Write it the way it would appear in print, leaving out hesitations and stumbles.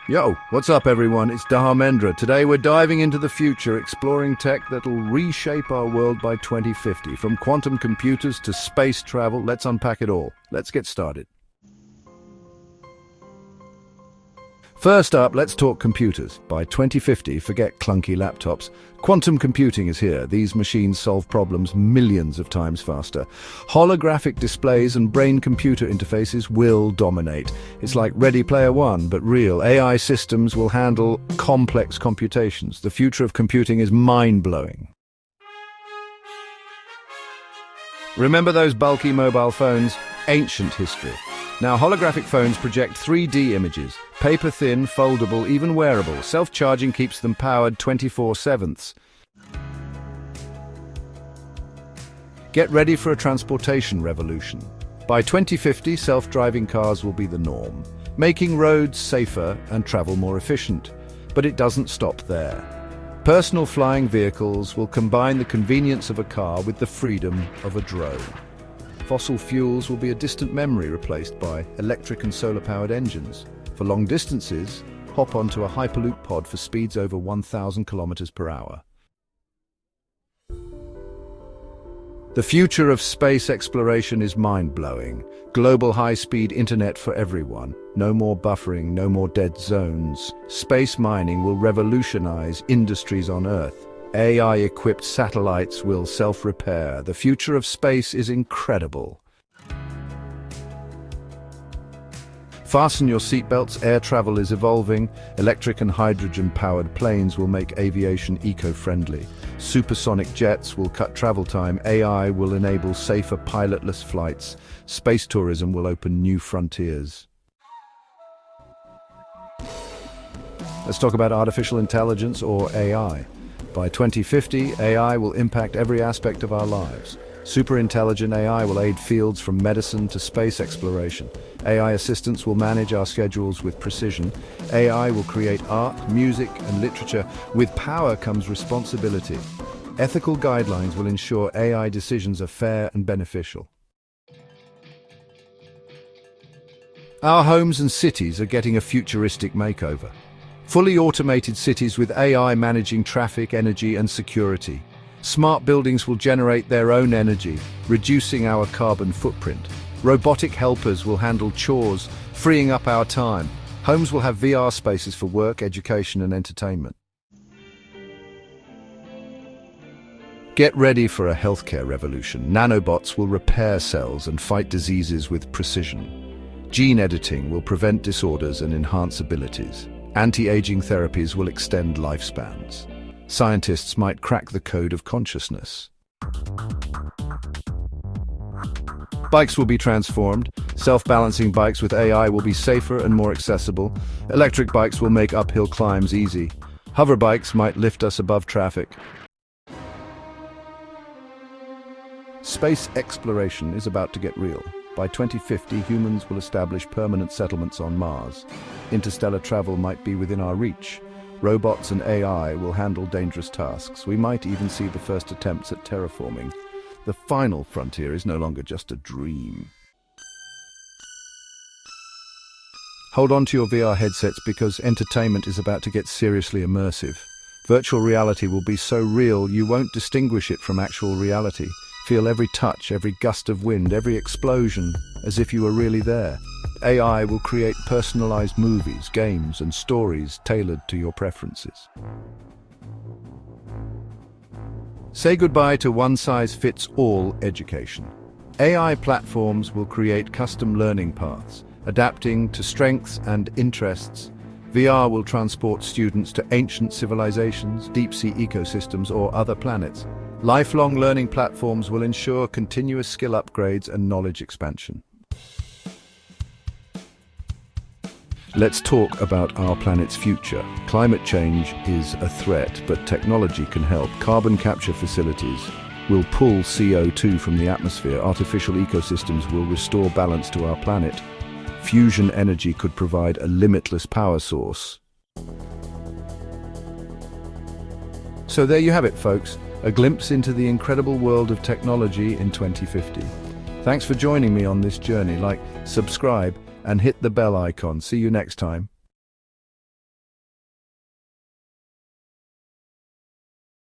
Yo, what's up everyone? It's Dharmendra. Today we're diving into the future, exploring tech that'll reshape our world by 2050. From quantum computers to space travel, let's unpack it all. Let's get started. First up, let's talk computers. By 2050, forget clunky laptops. Quantum computing is here. These machines solve problems millions of times faster. Holographic displays and brain-computer interfaces will dominate. It's like Ready Player One, but real. AI systems will handle complex computations. The future of computing is mind-blowing. Remember those bulky mobile phones? Ancient history. Now, holographic phones project 3D images. Paper-thin, foldable, even wearable. Self-charging keeps them powered 24/7. Get ready for a transportation revolution. By 2050, self-driving cars will be the norm, making roads safer and travel more efficient. But it doesn't stop there. Personal flying vehicles will combine the convenience of a car with the freedom of a drone. Fossil fuels will be a distant memory, replaced by electric and solar-powered engines. For long distances, hop onto a Hyperloop pod for speeds over 1,000 kilometers per hour. The future of space exploration is mind-blowing. Global high-speed internet for everyone. No more buffering, no more dead zones. Space mining will revolutionize industries on Earth. AI-equipped satellites will self-repair. The future of space is incredible. Fasten your seatbelts. Air travel is evolving. Electric and hydrogen-powered planes will make aviation eco-friendly. Supersonic jets will cut travel time. AI will enable safer pilotless flights. Space tourism will open new frontiers. Let's talk about artificial intelligence, or AI. By 2050, AI will impact every aspect of our lives. Super-intelligent AI will aid fields from medicine to space exploration. AI assistants will manage our schedules with precision. AI will create art, music, and literature. With power comes responsibility. Ethical guidelines will ensure AI decisions are fair and beneficial. Our homes and cities are getting a futuristic makeover. Fully automated cities with AI managing traffic, energy, and security. Smart buildings will generate their own energy, reducing our carbon footprint. Robotic helpers will handle chores, freeing up our time. Homes will have VR spaces for work, education, and entertainment. Get ready for a healthcare revolution. Nanobots will repair cells and fight diseases with precision. Gene editing will prevent disorders and enhance abilities. Anti-aging therapies will extend lifespans. Scientists might crack the code of consciousness. Bikes will be transformed. Self-balancing bikes with AI will be safer and more accessible. Electric bikes will make uphill climbs easy. Hover bikes might lift us above traffic. Space exploration is about to get real. By 2050, humans will establish permanent settlements on Mars. Interstellar travel might be within our reach. Robots and AI will handle dangerous tasks. We might even see the first attempts at terraforming. The final frontier is no longer just a dream. Hold on to your VR headsets because entertainment is about to get seriously immersive. Virtual reality will be so real you won't distinguish it from actual reality. Feel every touch, every gust of wind, every explosion, as if you were really there. AI will create personalized movies, games, and stories tailored to your preferences. Say goodbye to one-size-fits-all education. AI platforms will create custom learning paths, adapting to strengths and interests. VR will transport students to ancient civilizations, deep-sea ecosystems, or other planets. Lifelong learning platforms will ensure continuous skill upgrades and knowledge expansion. Let's talk about our planet's future. Climate change is a threat, but technology can help. Carbon capture facilities will pull CO2 from the atmosphere. Artificial ecosystems will restore balance to our planet. Fusion energy could provide a limitless power source. So there you have it, folks. A glimpse into the incredible world of technology in 2050. Thanks for joining me on this journey. Like, subscribe, and hit the bell icon. See you next time.